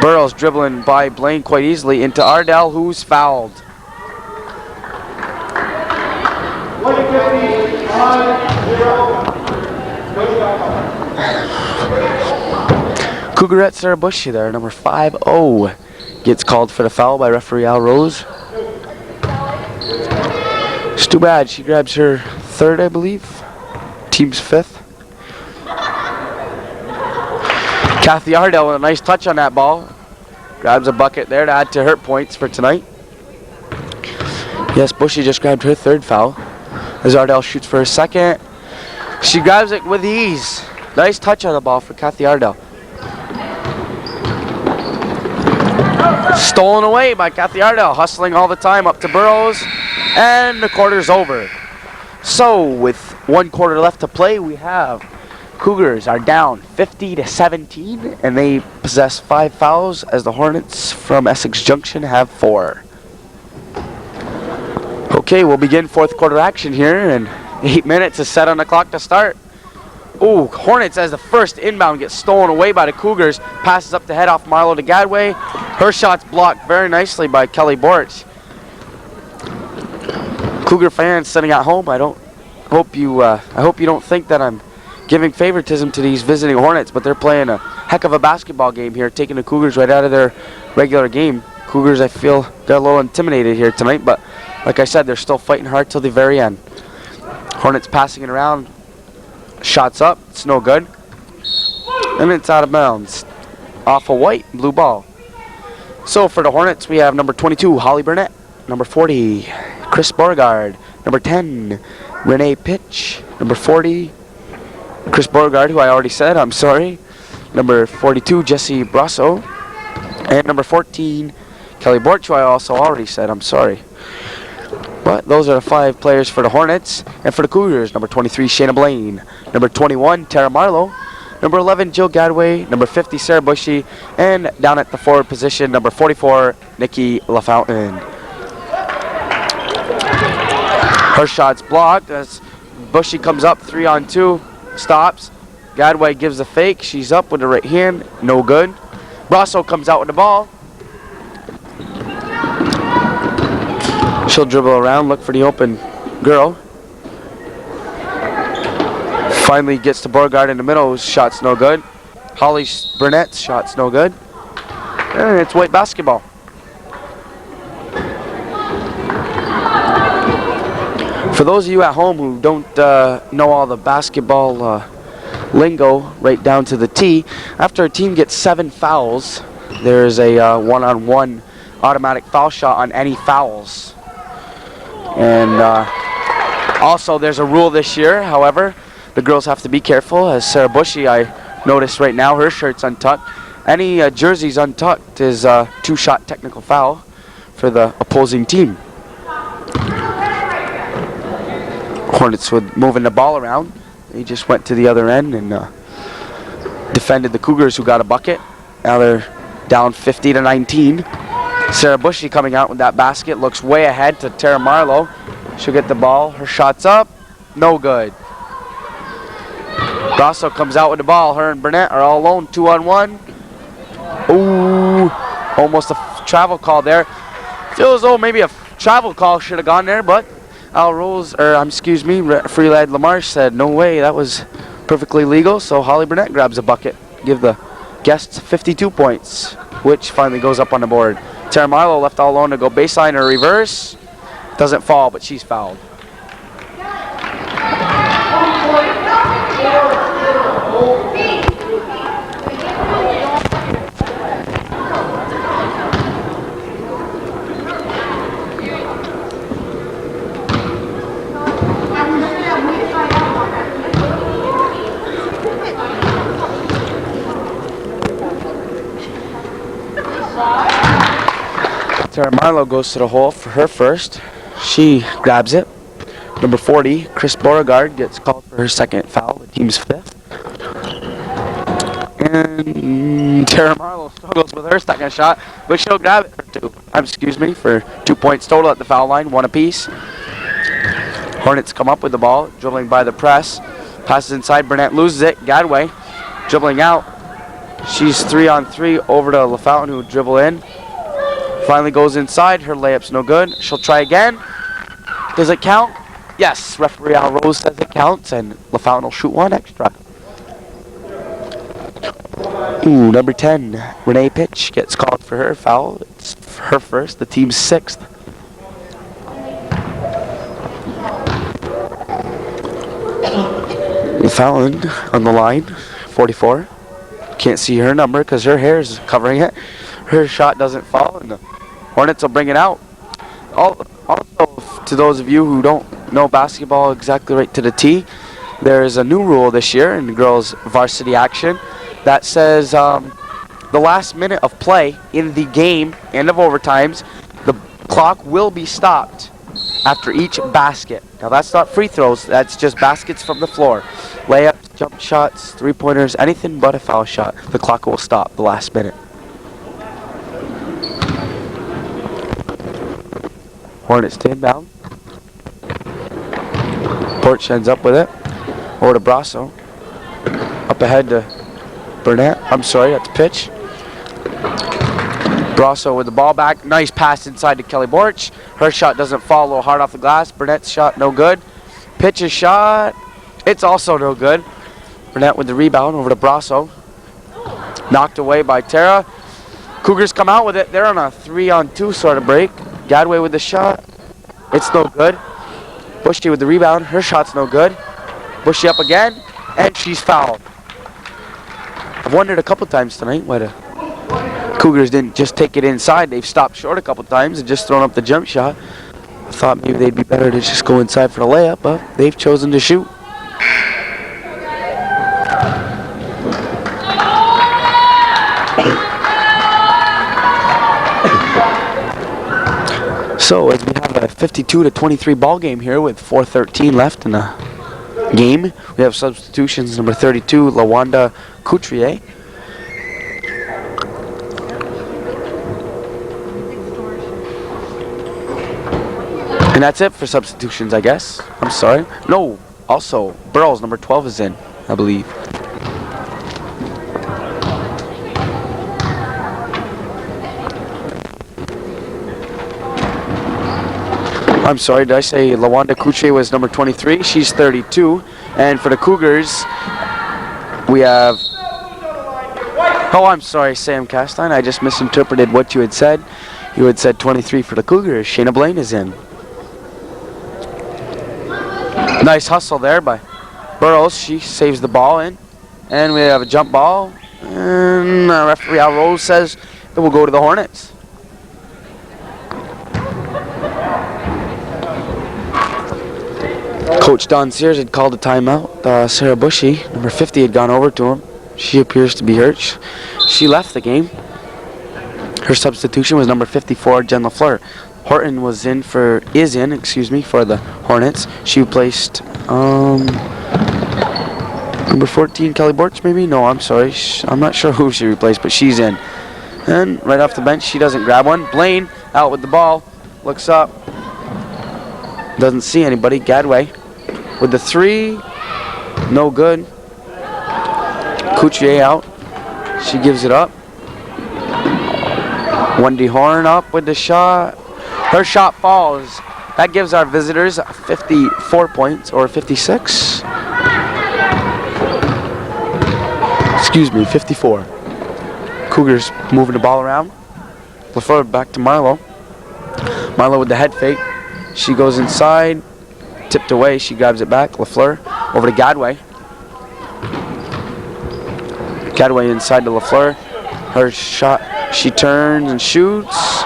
Burrows dribbling by Blaine quite easily into Ardell, who's fouled. Cougarette Sarah Bushy there, number 5-0, gets called for the foul by referee Al Rose. It's too bad, she grabs her 3rd, I believe. Team's 5th. Kathy Ardell with a nice touch on that ball. Grabs a bucket there to add to her points for tonight. Yes, Bushy just grabbed her 3rd foul. As Ardell shoots for her 2nd. She grabs it with ease. Nice touch on the ball for Kathy Ardell. Stolen away by Kathy Ardell, hustling all the time up to Burrows. And the quarter's over. So with 1 quarter left to play, we have Cougars are down 50-17, and they possess 5 fouls as the Hornets from Essex Junction have 4. Okay, we'll begin fourth quarter action here, and 8 minutes is set on the clock to start. Ooh, Hornets as the first inbound gets stolen away by the Cougars. Passes up the head off Marlowe to Gadway. Her shot's blocked very nicely by Kelly Borch. Cougar fans sitting at home, I hope you don't think that I'm giving favoritism to these visiting Hornets, but they're playing a heck of a basketball game here, taking the Cougars right out of their regular game. Cougars, I feel, got a little intimidated here tonight, but like I said, they're still fighting hard till the very end. Hornets passing it around. Shots up. It's no good. And it's out of bounds. Off a white, blue ball. So for the Hornets, we have number 22, Holly Burnett. Number 40, Chris Beauregard. Number 10, Renee Pitch. Number 40, Chris Beauregard, who I already said, I'm sorry. Number 42, Jesse Brasso. And number 14, Kelly Borch, who I also already said, I'm sorry. But those are the 5 players for the Hornets. And for the Cougars, number 23, Shayna Blaine. Number 21, Tara Marlowe. Number 11, Jill Gadway. Number 50, Sarah Bushy. And down at the forward position, number 44, Nikki LaFountain. Her shot's blocked as Bushy comes up 3-on-2. Stops. Gadway gives a fake. She's up with the right hand. No good. Brasso comes out with the ball. She'll dribble around, look for the open girl. Finally gets to Beauregard in the middle. Shot's no good. Holly Burnett's shot's no good. And it's white basketball. For those of you at home who don't know all the basketball lingo right down to the T, after a team gets 7 fouls, there's a one-on-one automatic foul shot on any fouls. And also there's a rule this year, however, the girls have to be careful. As Sarah Bushy, I noticed right now, her shirt's untucked. Any jerseys untucked is a 2-shot technical foul for the opposing team. Hornets with moving the ball around. They just went to the other end and defended the Cougars, who got a bucket. Now they're down 50-19. Sarah Bushy coming out with that basket, looks way ahead to Tara Marlowe. She'll get the ball. Her shot's up. No good. Brasso comes out with the ball. Her and Burnett are all alone, 2-on-1. Ooh, almost a travel call there. Feels as though maybe a travel call should have gone there, but Al Rose, referee Lad Lamarche said no way, that was perfectly legal. So Holly Burnett grabs a bucket, give the guests 52 points, which finally goes up on the board. Tara Marlowe left all alone to go baseline or reverse. Doesn't fall, but she's fouled. Tara Marlowe goes to the hole for her first. She grabs it. Number 40, Chris Beauregard, gets called for her 2nd foul, the team's 5th. And Tara Marlowe struggles with her second shot, but she'll grab it for 2 points total at the foul line, 1 apiece. Hornets come up with the ball, dribbling by the press. Passes inside, Burnett loses it. Gadway dribbling out. She's 3-on-3 over to LaFountain, who dribble in. Finally goes inside. Her layup's no good. She'll try again. Does it count? Yes. Referee Al Rose says it counts, and LaFountain will shoot 1 extra. Ooh, number 10, Renee Pitch gets called for her foul. It's her first, the team's 6th. LaFountain on the line, 44. Can't see her number because her hair is covering it. Her shot doesn't fall, and the Hornets will bring it out. Also, to those of you who don't know basketball exactly right to the T, there is a new rule this year in girls varsity action that says the last minute of play in the game, end of overtimes, the clock will be stopped after each basket. Now that's not free throws, that's just baskets from the floor. Layups, jump shots, 3-pointers, anything but a foul shot. The clock will stop the last minute. Hornets to inbound. Porch ends up with it. Over to Brasso. Up ahead to Burnett. I'm sorry, that's pitch. Brasso with the ball back. Nice pass inside to Kelly Borch. Her shot doesn't fall, a little hard off the glass. Burnett's shot no good. Pitch's shot, it's also no good. Burnett with the rebound over to Brasso. Knocked away by Tara. Cougars come out with it. They're on a 3-on-2 sort of break. Gadway with the shot. It's no good. Bushy with the rebound. Her shot's no good. Bushy up again. And she's fouled. I've wondered a couple times tonight why the Cougars didn't just take it inside. They've stopped short a couple times and just thrown up the jump shot. I thought maybe they'd be better to just go inside for the layup, but they've chosen to shoot. So as we have a 52-23 ball game here with 4:13 left in the game, we have substitutions. Number 32, Lawanda Couturier. And that's it for substitutions, I guess. I'm sorry. No, also, Burrows, number 12 is in, I believe. I'm sorry, did I say Lawanda Couturier was number 23? She's 32. And for the Cougars, we have... Oh, I'm sorry, Sam Castine. I just misinterpreted what you had said. You had said 23 for the Cougars. Shayna Blaine is in. Nice hustle there by Burrows. She saves the ball in. And we have a jump ball. And referee Al Rose says it will go to the Hornets. Coach Don Sears had called a timeout. Sarah Bushy, number 50, had gone over to him. She appears to be hurt. She left the game. Her substitution was number 54, Jen LaFleur. Horton is in for the Hornets. She replaced number 14, Kelly Borch, maybe? No, I'm sorry. I'm not sure who she replaced, but she's in. And right off the bench, she doesn't grab one. Blaine out with the ball. Looks up. Doesn't see anybody. Gadway with the 3. No good. Couturier out. She gives it up. Wendy Horn up with the shot. Her shot falls. That gives our visitors 54 points, or 56. Excuse me, 54. Cougars moving the ball around. LaFleur back to Marlowe. Marlowe with the head fake. She goes inside. Tipped away. She grabs it back. LaFleur over to Gadway. Gadway inside to LaFleur. Her shot. She turns and shoots.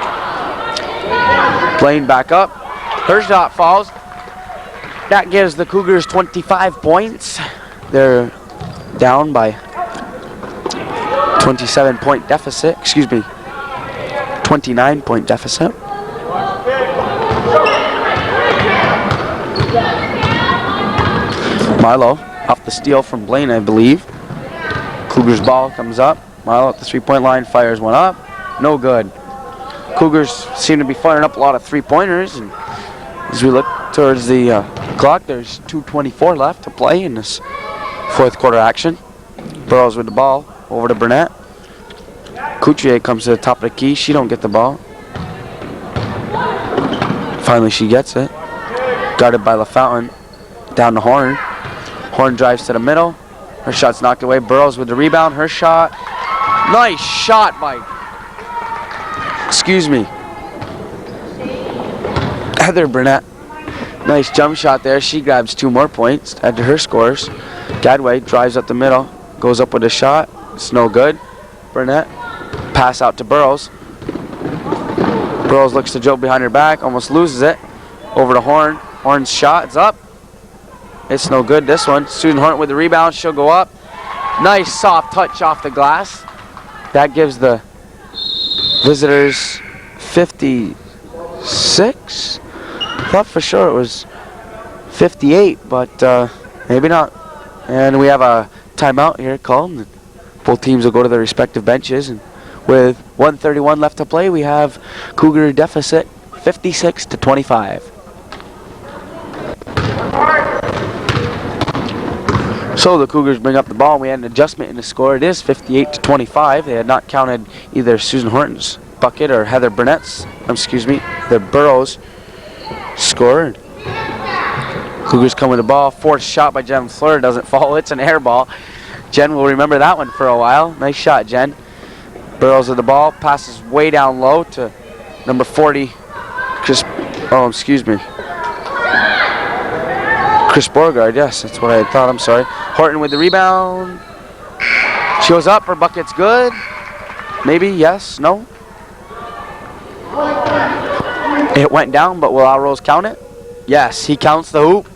Blaine back up. Her shot falls. That gives the Cougars 25 points. They're down by 27-point deficit. Excuse me. 29-point deficit. Marlowe off the steal from Blaine, I believe. Cougars ball comes up. Milo at the three-point line fires one up. No good. Cougars seem to be firing up a lot of three-pointers. And as we look towards the clock, there's 2:24 left to play in this fourth quarter action. Burrows with the ball over to Burnett. Couturier comes to the top of the key. She don't get the ball. Finally, she gets it. Guarded by LaFountain. Down to Horn. Horn drives to the middle. Her shot's knocked away. Burrows with the rebound. Her shot. Nice shot by, Heather Burnett. Nice jump shot there. She grabs 2 more points to add to her scores. Gadway drives up the middle. Goes up with a shot. It's no good. Burnett. Pass out to Burrows. Burrows looks to Joe behind her back. Almost loses it. Over to Horn. Horn's shot is up. It's no good, this one. Susan Horton with the rebound. She'll go up. Nice soft touch off the glass. That gives the visitors 56. Thought for sure it was 58, but maybe not. And we have a timeout here called. Both teams will go to their respective benches. And with 1:31 left to play, we have Cougar deficit 56-25. So the Cougars bring up the ball, and we had an adjustment in the score. It is 58-25. They had not counted either Susan Horton's bucket or Heather Burnett's, the Burrows score. Cougars come with the ball. Forced shot by Jen Fleur. Doesn't fall. It's an air ball. Jen will remember that one for a while. Nice shot, Jen. Burrows with the ball. Passes way down low to number 40. Chris Beauregard, yes, that's what I had thought, I'm sorry. Horton with the rebound. She goes up, her bucket's good. Maybe, yes, no. It went down, but will Alrose count it? Yes, he counts the hoop.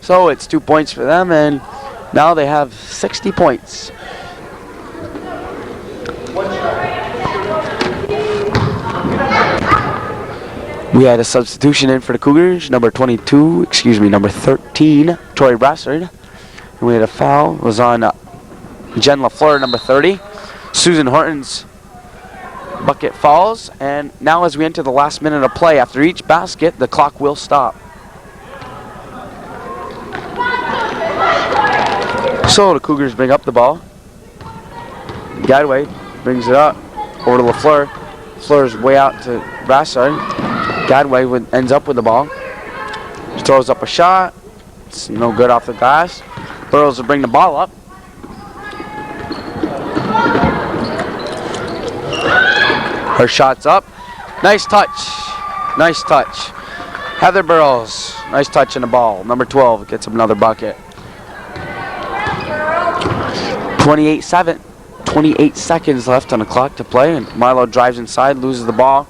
So it's 2 points for them, and now they have 60 points. We had a substitution in for the Cougars, number 13, Tori Brassard. And we had a foul, it was on Jen LaFleur, number 30. Susan Horton's bucket falls, and now as we enter the last minute of play, after each basket, the clock will stop. So the Cougars bring up the ball. Gadway brings it up over to LaFleur. LaFleur's way out to Brassard. Gadway ends up with the ball. She throws up a shot. It's no good off the glass. Burrows will bring the ball up. Her shot's up. Nice touch. Nice touch. Heather Burrows. Nice touch in the ball. Number 12 gets another bucket. 28 seconds left on the clock to play, and Milo drives inside, loses the ball.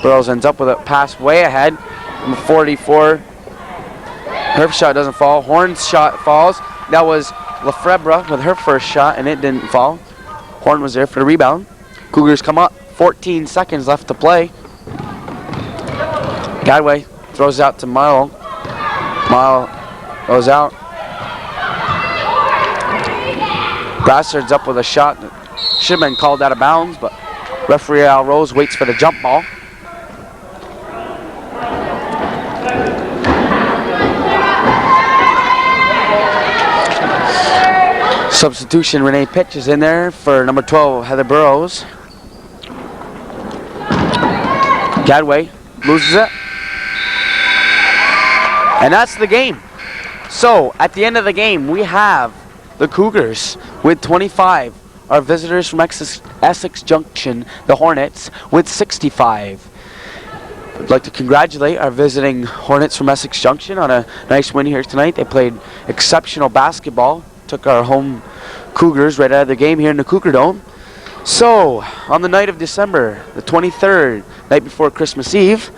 Burrows ends up with a pass way ahead. Number 44. Her shot doesn't fall. Horn's shot falls. That was Lefebvre with her first shot, and it didn't fall. Horn was there for the rebound. Cougars come up. 14 seconds left to play. Gadway throws out to Milo. Milo goes out. Brassard's up with a shot that should have been called out of bounds, but referee Al Rose waits for the jump ball. Substitution, Renee Pitch is in there for number 12, Heather Burrows. Gadway loses it. And that's the game. So, at the end of the game, we have the Cougars with 25. Our visitors from Essex Junction, the Hornets, with 65. I'd like to congratulate our visiting Hornets from Essex Junction on a nice win here tonight. They played exceptional basketball. Took our home Cougars right out of the game here in the Cougar Dome. So, on the night of December the 23rd, night before Christmas Eve,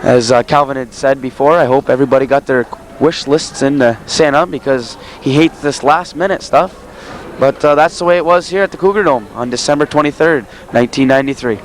as Calvin had said before, I hope everybody got their wish lists in Santa because he hates this last minute stuff. But that's the way it was here at the Cougar Dome on December 23rd, 1993.